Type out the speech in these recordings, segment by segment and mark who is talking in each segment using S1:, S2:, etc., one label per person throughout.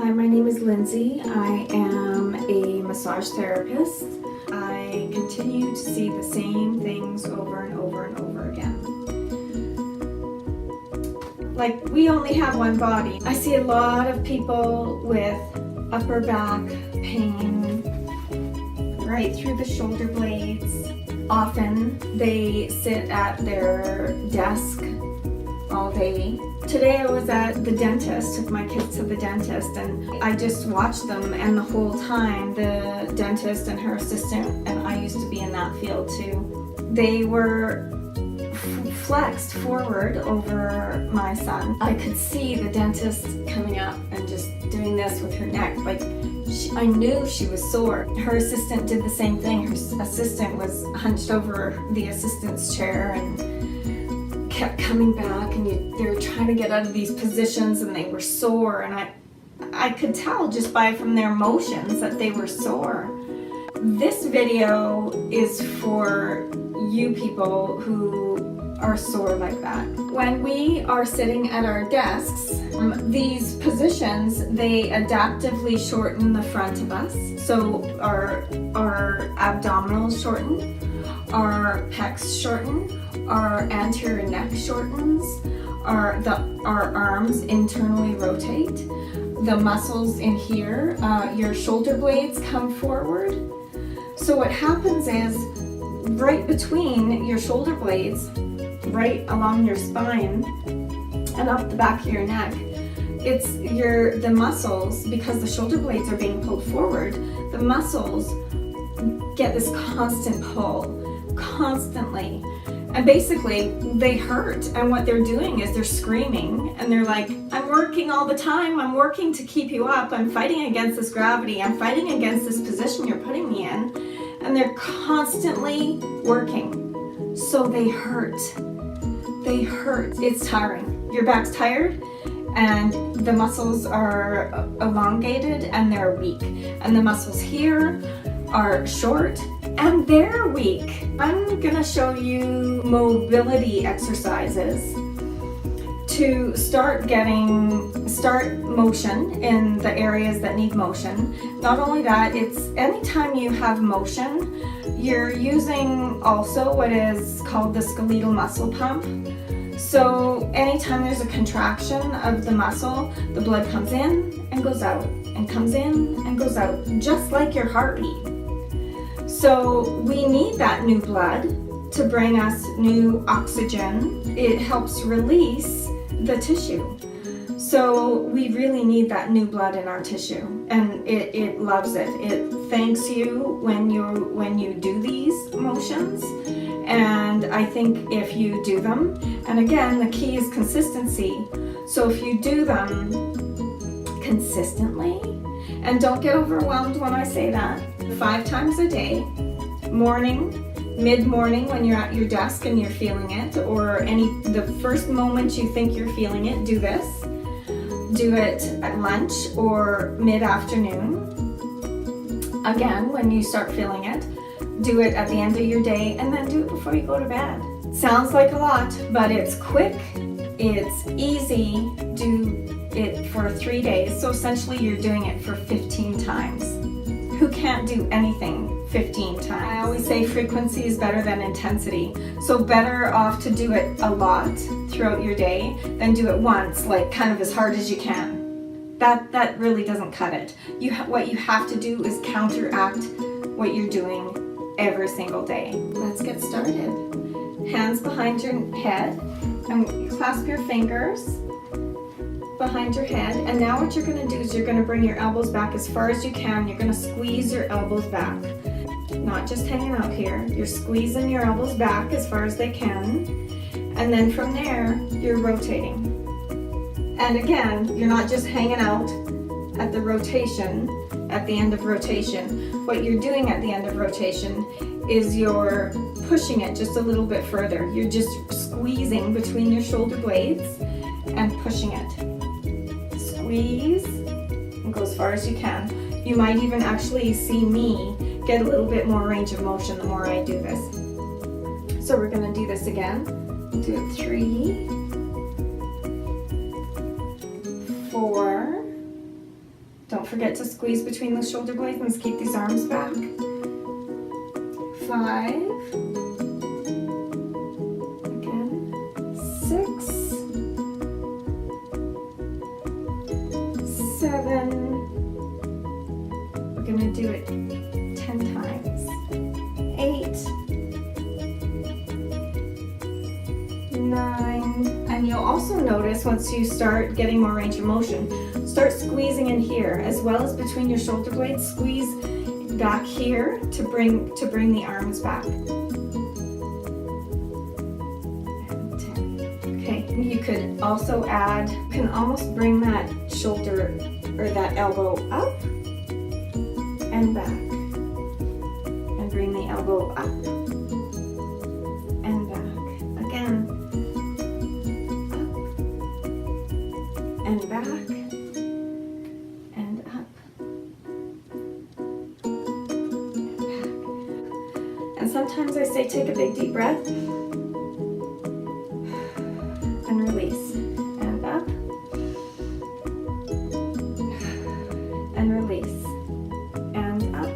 S1: Hi, my name is Lindsay. I am a massage therapist. I continue to see the same things over and over and over again. Like, we only have one body. I see a lot of people with upper back pain right through the shoulder blades. Often they sit at their desk all day. Today I was at the dentist, took my kids to the dentist, and I just watched them, and the whole time the dentist and her assistant, and I used to be in that field too, they were flexed forward over my son. I could see the dentist coming up and just doing this with her neck, like I knew she was sore. Her assistant did the same thing. Her assistant was hunched over the assistant's chair and kept coming back, and they were trying to get out of these positions, and they were sore, and I could tell just from their motions that they were sore. This video is for you people who are sore like that. When we are sitting at our desks, these positions, they adaptively shorten the front of us. So our abdominals shorten, our pecs shorten, our anterior neck shortens, our arms internally rotate, the muscles in here, your shoulder blades come forward. So what happens is, right between your shoulder blades, right along your spine and up the back of your neck, it's the muscles, because the shoulder blades are being pulled forward, the muscles get this constant pull, constantly. And basically, they hurt, and what they're doing is they're screaming, and they're like, I'm working all the time, I'm working to keep you up, I'm fighting against this gravity, I'm fighting against this position you're putting me in, and they're constantly working. So they hurt. They hurt. It's tiring. Your back's tired, and the muscles are elongated, and they're weak. And the muscles here are short, and they're weak. I'm gonna show you mobility exercises to start motion in the areas that need motion. Not only that, it's anytime you have motion, you're using also what is called the skeletal muscle pump. So anytime there's a contraction of the muscle, the blood comes in and goes out, and comes in and goes out, just like your heartbeat. So we need that new blood to bring us new oxygen. It helps release the tissue. So we really need that new blood in our tissue, and it loves it. It thanks you when you do these motions, and I think if you do them, and again, the key is consistency. So if you do them consistently, and don't get overwhelmed when I say that, 5 times a day, morning, mid-morning when you're at your desk and you're feeling it, or the first moment you think you're feeling it, do this. Do it at lunch or mid-afternoon. Again, when you start feeling it, do it at the end of your day, and then do it before you go to bed. Sounds like a lot, but it's quick, it's easy. Do it for 3 days. So essentially you're doing it for 15 times. Who can't do anything 15 times? I always say frequency is better than intensity. So better off to do it a lot throughout your day than do it once, like kind of as hard as you can. That really doesn't cut it. What you have to do is counteract what you're doing every single day. Let's get started. Hands behind your head, and clasp your fingers behind your head, and now what you're going to do is you're going to bring your elbows back as far as you can. You're going to squeeze your elbows back, not just hanging out here. You're squeezing your elbows back as far as they can, and then from there you're rotating. And again, you're not just hanging out at the rotation, at the end of rotation. What you're doing at the end of rotation is you're pushing it just a little bit further. You're just squeezing between your shoulder blades and pushing it. Squeeze and go as far as you can. You might even actually see me get a little bit more range of motion the more I do this. So we're going to do this again. Do it 3, 4, forget to squeeze between the shoulder blades and keep these arms back. 5. Again. 6. 7. We're gonna do it 10 times. 8. 9. And you'll also notice once you start getting more range of motion, start squeezing in here as well as between your shoulder blades. Squeeze back here to bring the arms back. And 10. Okay, you could also add, you can almost bring that shoulder or that elbow up and back, and bring the elbow up and back. Again, up and back and up and back. And sometimes I say take a big deep breath and release, and up and release, and up.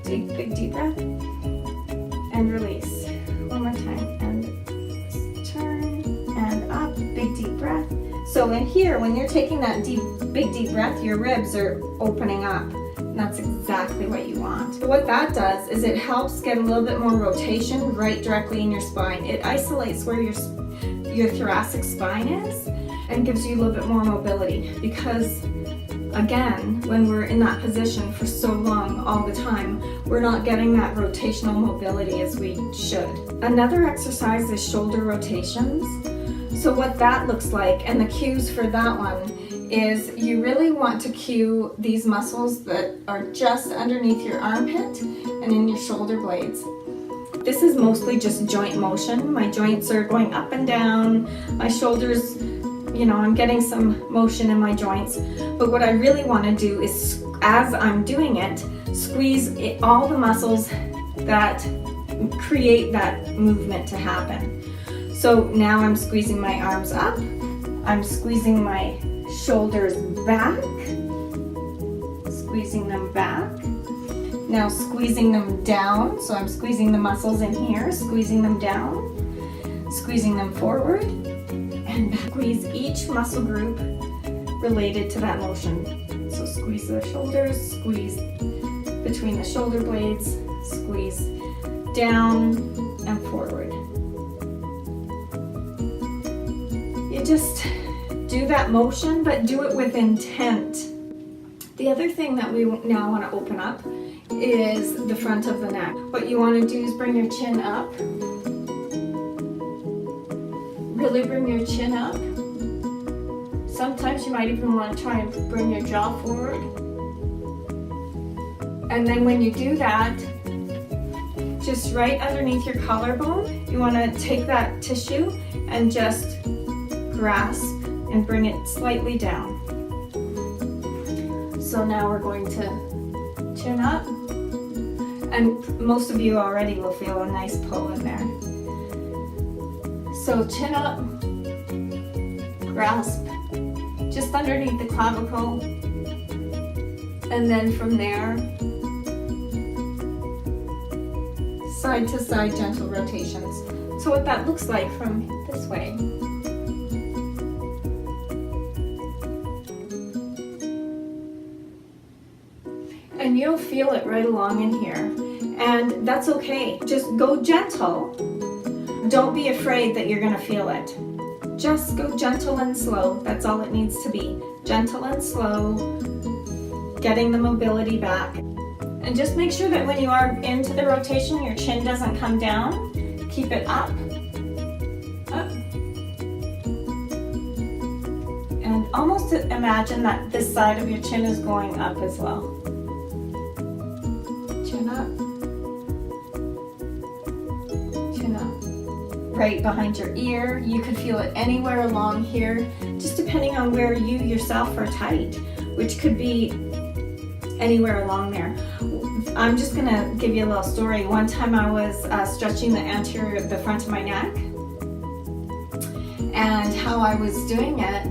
S1: Take a big deep breath and release. One more time, and turn and up, big deep breath. So in here, when you're taking that big deep breath, your ribs are opening up. And that's exactly what you want. So what that does is it helps get a little bit more rotation right directly in your spine. It isolates where your thoracic spine is and gives you a little bit more mobility, because again, when we're in that position for so long all the time, we're not getting that rotational mobility as we should. Another exercise is shoulder rotations. So what that looks like, and the cues for that one, is you really want to cue these muscles that are just underneath your armpit and in your shoulder blades. This is mostly just joint motion. My joints are going up and down, my shoulders, you know, I'm getting some motion in my joints. But what I really want to do is, as I'm doing it, squeeze all the muscles that create that movement to happen. So now I'm squeezing my arms up, I'm squeezing my shoulders back, squeezing them back. Now squeezing them down, so I'm squeezing the muscles in here, squeezing them down, squeezing them forward, and back. Squeeze each muscle group related to that motion. So squeeze the shoulders, squeeze between the shoulder blades, squeeze down and forward. You just do that motion, but do it with intent. The other thing that we now want to open up is the front of the neck. What you want to do is bring your chin up. Really bring your chin up. Sometimes you might even want to try and bring your jaw forward. And then when you do that, just right underneath your collarbone, you want to take that tissue and just grasp and bring it slightly down. So now we're going to chin up, and most of you already will feel a nice pull in there. So chin up, grasp just underneath the clavicle, and then from there, side to side gentle rotations. So what that looks like from this way. And you'll feel it right along in here. And that's okay. Just go gentle. Don't be afraid that you're gonna feel it. Just go gentle and slow. That's all it needs to be. Gentle and slow, getting the mobility back. And just make sure that when you are into the rotation, your chin doesn't come down. Keep it up, up. And almost imagine that this side of your chin is going up as well. Chin up, chin up. Right behind your ear. You could feel it anywhere along here, just depending on where you yourself are tight, which could be anywhere along there. I'm just gonna give you a little story. One time I was stretching the front of my neck, and how I was doing it,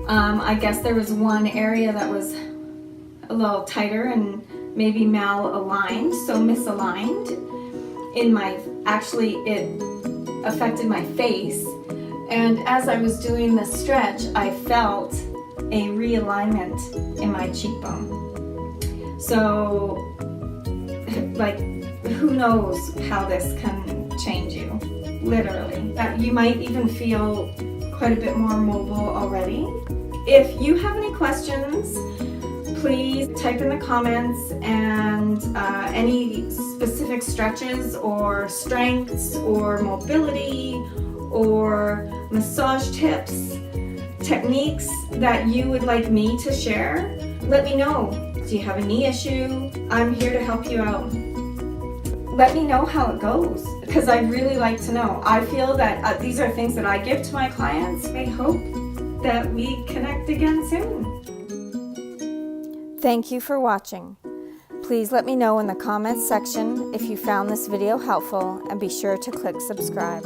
S1: I guess there was one area that was a little tighter and maybe malaligned, so misaligned in my, actually it affected my face. And as I was doing the stretch, I felt a realignment in my cheekbone. So, like, who knows how this can change you, literally. You might even feel quite a bit more mobile already. If you have any questions, please type in the comments, and any specific stretches or strengths or mobility or massage tips, techniques that you would like me to share, let me know. Do you have a knee issue? I'm here to help you out. Let me know how it goes, because I'd really like to know. I feel that these are things that I give to my clients. I hope that we connect again soon. Thank you for watching. Please let me know in the comments section if you found this video helpful, and be sure to click subscribe.